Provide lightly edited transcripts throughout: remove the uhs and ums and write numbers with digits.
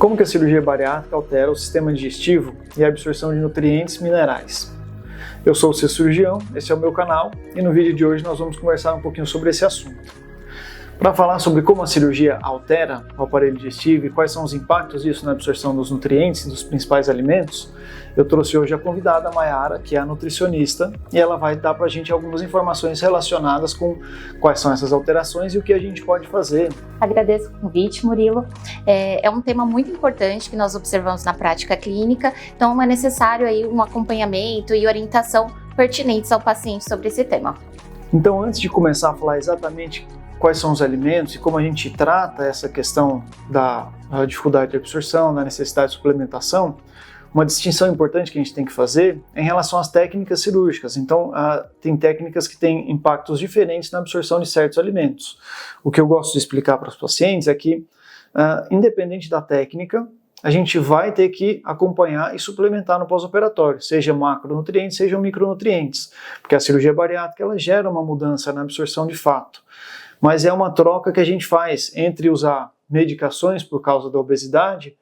Como que a cirurgia bariátrica altera o sistema digestivo e a absorção de nutrientes e minerais? Eu sou o seu cirurgião, esse é o meu canal e no vídeo de hoje nós vamos conversar um pouquinho sobre esse assunto. Para falar sobre como a cirurgia altera o aparelho digestivo e quais são os impactos disso na absorção dos nutrientes e dos principais alimentos, eu trouxe hoje a convidada Mayara, que é a nutricionista, e ela vai dar para a gente algumas informações relacionadas com quais são essas alterações e o que a gente pode fazer. Agradeço o convite, Murilo. É um tema muito importante que nós observamos na prática clínica, então é necessário aí um acompanhamento e orientação pertinentes ao paciente sobre esse tema. Então, antes de começar a falar exatamente quais são os alimentos e como a gente trata essa questão da dificuldade de absorção, da necessidade de suplementação, uma distinção importante que a gente tem que fazer é em relação às técnicas cirúrgicas. Então, tem técnicas que têm impactos diferentes na absorção de certos alimentos. O que eu gosto de explicar para os pacientes é que, independente da técnica, a gente vai ter que acompanhar e suplementar no pós-operatório, seja macronutrientes, sejam micronutrientes, porque a cirurgia bariátrica ela gera uma mudança na absorção de fato. Mas é uma troca que a gente faz entre usar medicações por causa da obesidade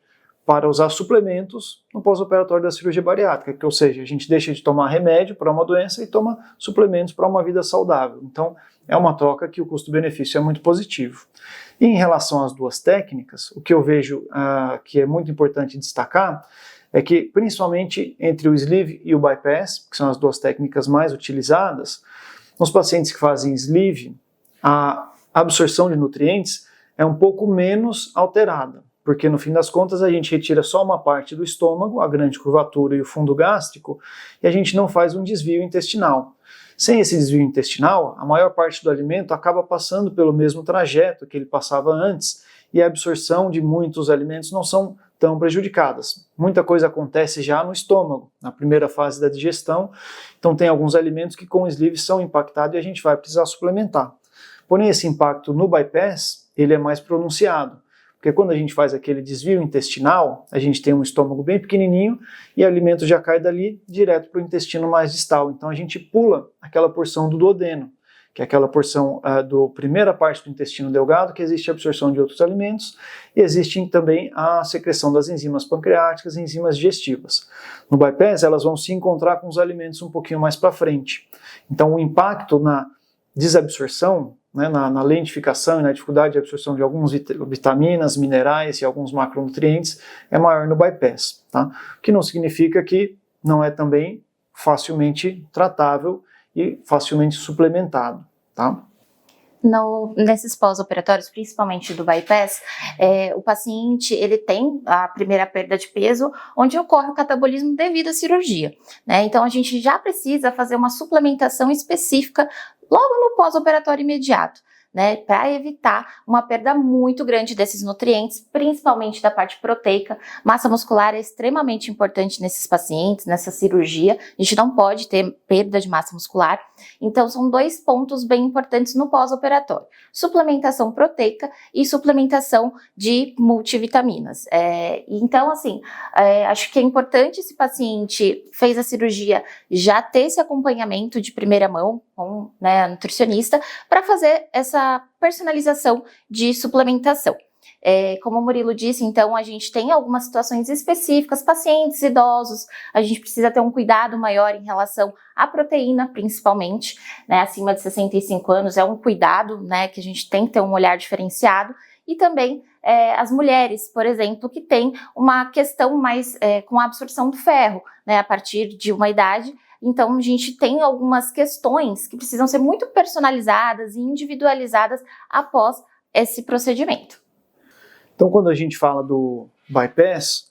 para usar suplementos no pós-operatório da cirurgia bariátrica, ou seja, a gente deixa de tomar remédio para uma doença e toma suplementos para uma vida saudável. Então, é uma troca que o custo-benefício é muito positivo. E em relação às duas técnicas, o que eu vejo que é muito importante destacar é que, principalmente entre o sleeve e o bypass, que são as duas técnicas mais utilizadas, nos pacientes que fazem sleeve, a absorção de nutrientes é um pouco menos alterada, porque no fim das contas a gente retira só uma parte do estômago, a grande curvatura e o fundo gástrico, e a gente não faz um desvio intestinal. Sem esse desvio intestinal, a maior parte do alimento acaba passando pelo mesmo trajeto que ele passava antes, e a absorção de muitos alimentos não são tão prejudicadas. Muita coisa acontece já no estômago, na primeira fase da digestão, então tem alguns alimentos que com o sleeve são impactados e a gente vai precisar suplementar. Porém, esse impacto no bypass, ele é mais pronunciado, porque quando a gente faz aquele desvio intestinal, a gente tem um estômago bem pequenininho e o alimento já cai dali direto para o intestino mais distal. Então a gente pula aquela porção do duodeno, que é aquela porção da primeira parte do intestino delgado, que existe a absorção de outros alimentos, e existe também a secreção das enzimas pancreáticas e enzimas digestivas. No bypass, elas vão se encontrar com os alimentos um pouquinho mais para frente. Então o impacto na desabsorção, na lentificação e na dificuldade de absorção de algumas vitaminas, minerais e alguns macronutrientes é maior no bypass, tá? O que não significa que não é também facilmente tratável e facilmente suplementado, tá? Nesses pós-operatórios, principalmente do bypass, o paciente ele tem a primeira perda de peso, onde ocorre o catabolismo devido à cirurgia, né? Então a gente já precisa fazer uma suplementação específica logo no pós-operatório imediato, né, para evitar uma perda muito grande desses nutrientes, principalmente da parte proteica. Massa muscular é extremamente importante nesses pacientes, nessa cirurgia. A gente não pode ter perda de massa muscular. Então, são dois pontos bem importantes no pós-operatório: suplementação proteica e suplementação de multivitaminas. Então, assim, acho que é importante esse paciente fez a cirurgia já ter esse acompanhamento de primeira mão com a nutricionista para fazer essa personalização de suplementação. Como o Murilo disse, então a gente tem algumas situações específicas, pacientes idosos, a gente precisa ter um cuidado maior em relação à proteína, principalmente, né, acima de 65 anos, é um cuidado, né, que a gente tem que ter um olhar diferenciado, e também as mulheres, por exemplo, que têm uma questão mais com a absorção do ferro, né, a partir de uma idade. Então, a gente tem algumas questões que precisam ser muito personalizadas e individualizadas após esse procedimento. Então, quando a gente fala do bypass,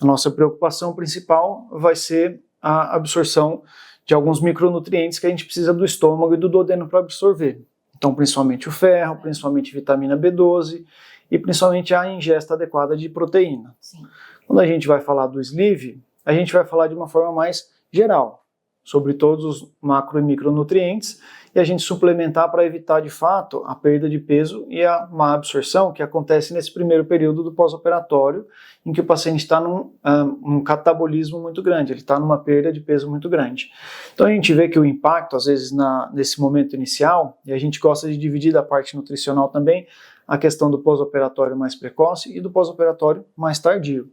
a nossa preocupação principal vai ser a absorção de alguns micronutrientes que a gente precisa do estômago e do duodeno para absorver. Então, principalmente o ferro, principalmente vitamina B12 e principalmente a ingesta adequada de proteína. Sim. Quando a gente vai falar do sleeve, a gente vai falar de uma forma mais geral, sobre todos os macro e micronutrientes, e a gente suplementar para evitar de fato a perda de peso e a má absorção que acontece nesse primeiro período do pós-operatório, em que o paciente está num catabolismo muito grande, ele está numa perda de peso muito grande. Então a gente vê que o impacto, às vezes, nesse momento inicial, e a gente gosta de dividir da parte nutricional também, a questão do pós-operatório mais precoce e do pós-operatório mais tardio.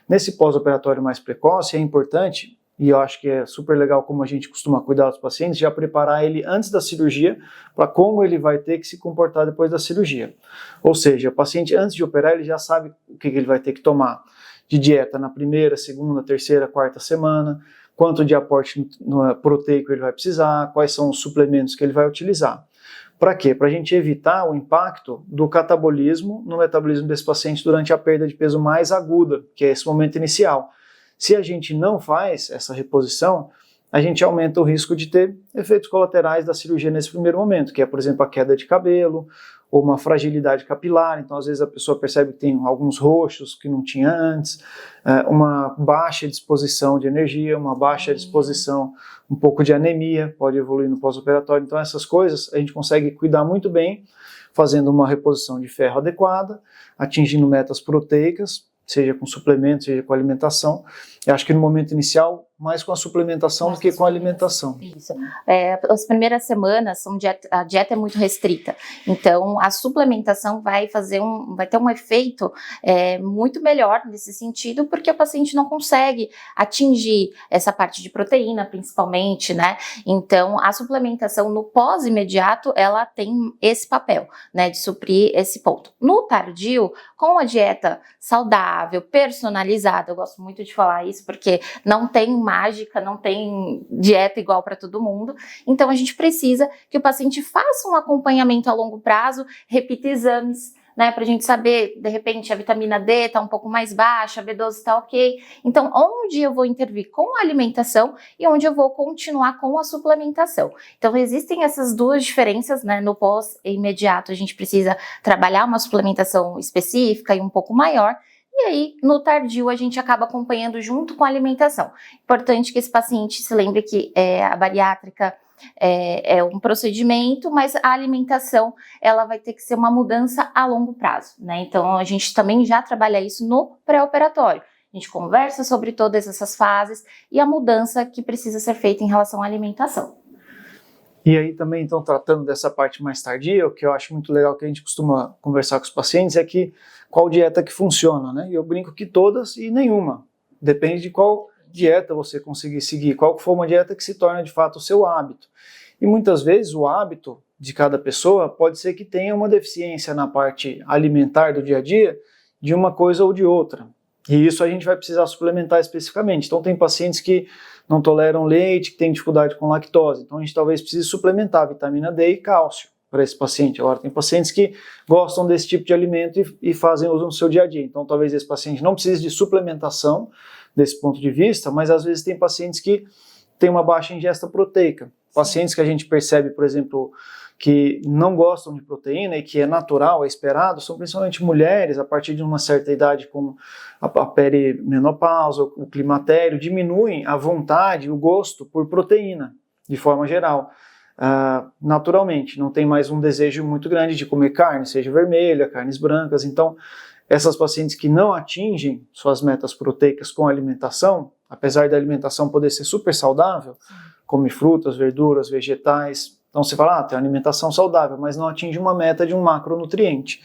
Nesse pós-operatório mais precoce é importante, e eu acho que é super legal como a gente costuma cuidar dos pacientes, já preparar ele antes da cirurgia para como ele vai ter que se comportar depois da cirurgia. Ou seja, o paciente antes de operar ele já sabe o que ele vai ter que tomar de dieta na primeira, segunda, terceira, quarta semana, quanto de aporte proteico ele vai precisar, quais são os suplementos que ele vai utilizar. Para quê? Para a gente evitar o impacto do catabolismo no metabolismo desse paciente durante a perda de peso mais aguda, que é esse momento inicial. Se a gente não faz essa reposição, a gente aumenta o risco de ter efeitos colaterais da cirurgia nesse primeiro momento, que é, por exemplo, a queda de cabelo, ou uma fragilidade capilar, então às vezes a pessoa percebe que tem alguns roxos que não tinha antes, uma baixa disposição de energia, uma baixa disposição, um pouco de anemia, pode evoluir no pós-operatório, então essas coisas a gente consegue cuidar muito bem, fazendo uma reposição de ferro adequada, atingindo metas proteicas, seja com suplemento, seja com alimentação. Eu acho que no momento inicial, mais com a suplementação do que com a alimentação. Isso. As primeiras semanas, a dieta é muito restrita, então a suplementação vai ter um efeito muito melhor nesse sentido, porque o paciente não consegue atingir essa parte de proteína, principalmente, né? Então, a suplementação no pós-imediato, ela tem esse papel, né, de suprir esse ponto. No tardio, com a dieta saudável, personalizada, eu gosto muito de falar isso, porque não tem mágica, não tem dieta igual para todo mundo, então a gente precisa que o paciente faça um acompanhamento a longo prazo, repita exames, né, para a gente saber, de repente, a vitamina D está um pouco mais baixa, a B12 está ok, então onde eu vou intervir com a alimentação e onde eu vou continuar com a suplementação. Então existem essas duas diferenças, né, no pós-imediato a gente precisa trabalhar uma suplementação específica e um pouco maior, e aí, no tardio, a gente acaba acompanhando junto com a alimentação. Importante que esse paciente se lembre que a bariátrica é um procedimento, mas a alimentação, ela vai ter que ser uma mudança a longo prazo, né? Então, a gente também já trabalha isso no pré-operatório. A gente conversa sobre todas essas fases e a mudança que precisa ser feita em relação à alimentação. E aí também, então, tratando dessa parte mais tardia, o que eu acho muito legal que a gente costuma conversar com os pacientes é que qual dieta que funciona, né? E eu brinco que todas e nenhuma. Depende de qual dieta você conseguir seguir, qual for uma dieta que se torna de fato o seu hábito. E muitas vezes o hábito de cada pessoa pode ser que tenha uma deficiência na parte alimentar do dia a dia de uma coisa ou de outra. E isso a gente vai precisar suplementar especificamente. Então tem pacientes que não toleram leite, que têm dificuldade com lactose. Então a gente talvez precise suplementar vitamina D e cálcio para esse paciente. Agora tem pacientes que gostam desse tipo de alimento e fazem uso no seu dia a dia. Então talvez esse paciente não precise de suplementação desse ponto de vista, mas às vezes tem pacientes que têm uma baixa ingesta proteica. Pacientes que a gente percebe, por exemplo, que não gostam de proteína e que é natural, é esperado, são principalmente mulheres a partir de uma certa idade, com a perimenopausa, o climatério, diminuem a vontade, o gosto por proteína, de forma geral. Naturalmente, não tem mais um desejo muito grande de comer carne, seja vermelha, carnes brancas. Então, essas pacientes que não atingem suas metas proteicas com a alimentação, apesar da alimentação poder ser super saudável, come frutas, verduras, vegetais. Então você fala, tem uma alimentação saudável, mas não atinge uma meta de um macronutriente.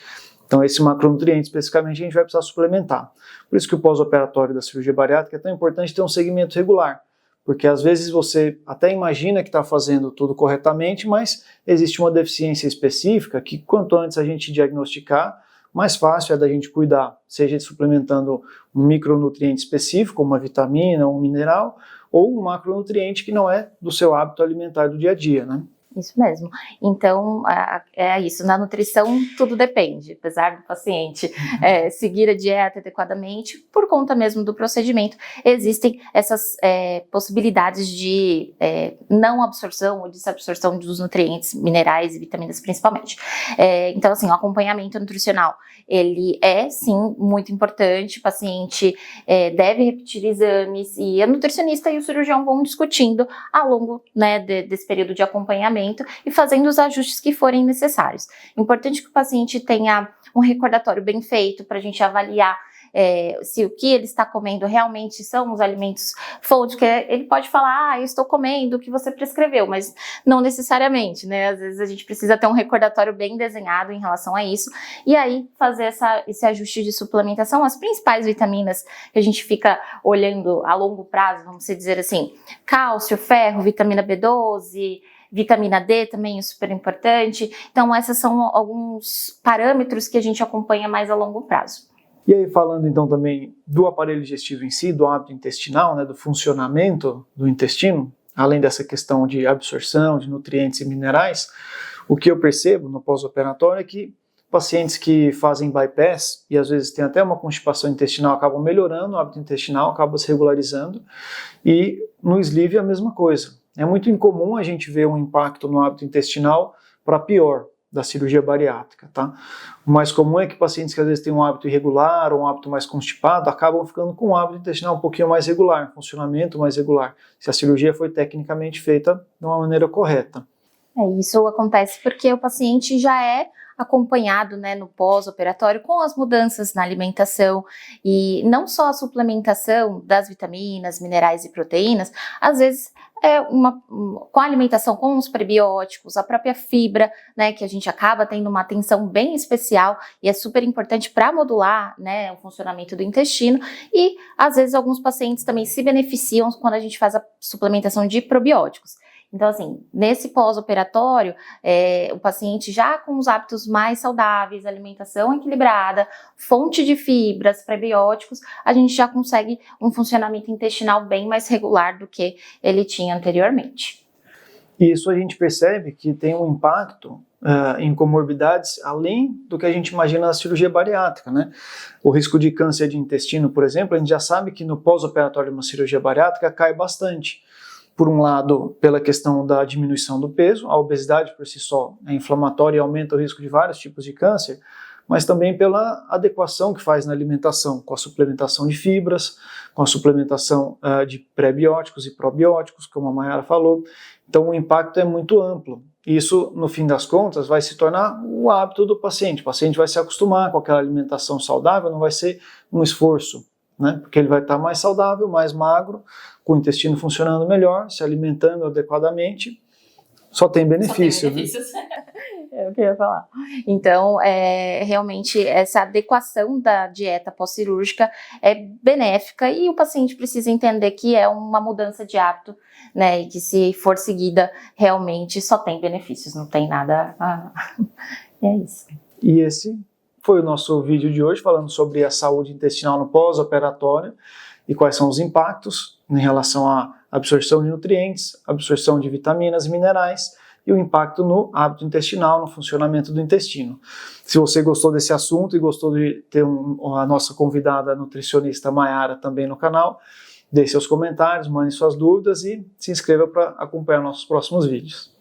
Então esse macronutriente especificamente a gente vai precisar suplementar. Por isso que o pós-operatório da cirurgia bariátrica é tão importante ter um segmento regular. Porque às vezes você até imagina que está fazendo tudo corretamente, mas existe uma deficiência específica que quanto antes a gente diagnosticar, mais fácil é da gente cuidar, seja suplementando um micronutriente específico, uma vitamina, um mineral, ou um macronutriente que não é do seu hábito alimentar do dia a dia, né? Isso mesmo. Então, é isso. Na nutrição, tudo depende, apesar do paciente seguir a dieta adequadamente, por conta mesmo do procedimento, existem essas possibilidades de não absorção ou desabsorção dos nutrientes, minerais e vitaminas principalmente. Então, assim, o acompanhamento nutricional, ele é, sim, muito importante. O paciente deve repetir exames e a nutricionista e o cirurgião vão discutindo ao longo, né, desse período de acompanhamento e fazendo os ajustes que forem necessários. Importante que o paciente tenha um recordatório bem feito para a gente avaliar se o que ele está comendo realmente são os alimentos fonte, que ele pode falar, eu estou comendo o que você prescreveu, mas não necessariamente, né? Às vezes a gente precisa ter um recordatório bem desenhado em relação a isso, e aí fazer esse ajuste de suplementação. As principais vitaminas que a gente fica olhando a longo prazo, vamos dizer assim, cálcio, ferro, vitamina B12, vitamina D também é super importante. Então, esses são alguns parâmetros que a gente acompanha mais a longo prazo. E aí, falando então também do aparelho digestivo em si, do hábito intestinal, né, do funcionamento do intestino, além dessa questão de absorção de nutrientes e minerais, o que eu percebo no pós-operatório é que pacientes que fazem bypass e às vezes tem até uma constipação intestinal acabam melhorando o hábito intestinal, acabam se regularizando, e no sleeve é a mesma coisa. É muito incomum a gente ver um impacto no hábito intestinal para pior da cirurgia bariátrica, tá? O mais comum é que pacientes que às vezes têm um hábito irregular ou um hábito mais constipado acabam ficando com um hábito intestinal um pouquinho mais regular, um funcionamento mais regular, se a cirurgia foi tecnicamente feita de uma maneira correta. Isso acontece porque o paciente já é acompanhado, né, no pós-operatório com as mudanças na alimentação, e não só a suplementação das vitaminas, minerais e proteínas, às vezes com a alimentação com os prebióticos, a própria fibra, né, que a gente acaba tendo uma atenção bem especial e é super importante para modular, né, o funcionamento do intestino, e às vezes alguns pacientes também se beneficiam quando a gente faz a suplementação de probióticos. Então, assim, nesse pós-operatório, o paciente já com os hábitos mais saudáveis, alimentação equilibrada, fonte de fibras, prebióticos, a gente já consegue um funcionamento intestinal bem mais regular do que ele tinha anteriormente. E isso a gente percebe que tem um impacto em comorbidades além do que a gente imagina na cirurgia bariátrica, né? O risco de câncer de intestino, por exemplo, a gente já sabe que no pós-operatório de uma cirurgia bariátrica cai bastante. Por um lado, pela questão da diminuição do peso, a obesidade por si só é inflamatória e aumenta o risco de vários tipos de câncer, mas também pela adequação que faz na alimentação, com a suplementação de fibras, com a suplementação de pré-bióticos e probióticos, como a Mayara falou. Então o impacto é muito amplo. Isso, no fim das contas, vai se tornar o hábito do paciente. O paciente vai se acostumar com aquela alimentação saudável, não vai ser um esforço, né? Porque ele vai estar mais saudável, mais magro, com o intestino funcionando melhor, se alimentando adequadamente, só tem benefício. Só tem benefícios. É o que eu ia falar. Então, realmente, essa adequação da dieta pós-cirúrgica é benéfica e o paciente precisa entender que é uma mudança de hábito, né? E que se for seguida, realmente só tem benefícios, não tem nada. É isso. E esse foi o nosso vídeo de hoje, falando sobre a saúde intestinal no pós-operatório e quais são os impactos em relação à absorção de nutrientes, absorção de vitaminas e minerais e o impacto no hábito intestinal, no funcionamento do intestino. Se você gostou desse assunto e gostou de ter a nossa convidada nutricionista Mayara também no canal, deixe seus comentários, mande suas dúvidas e se inscreva para acompanhar nossos próximos vídeos.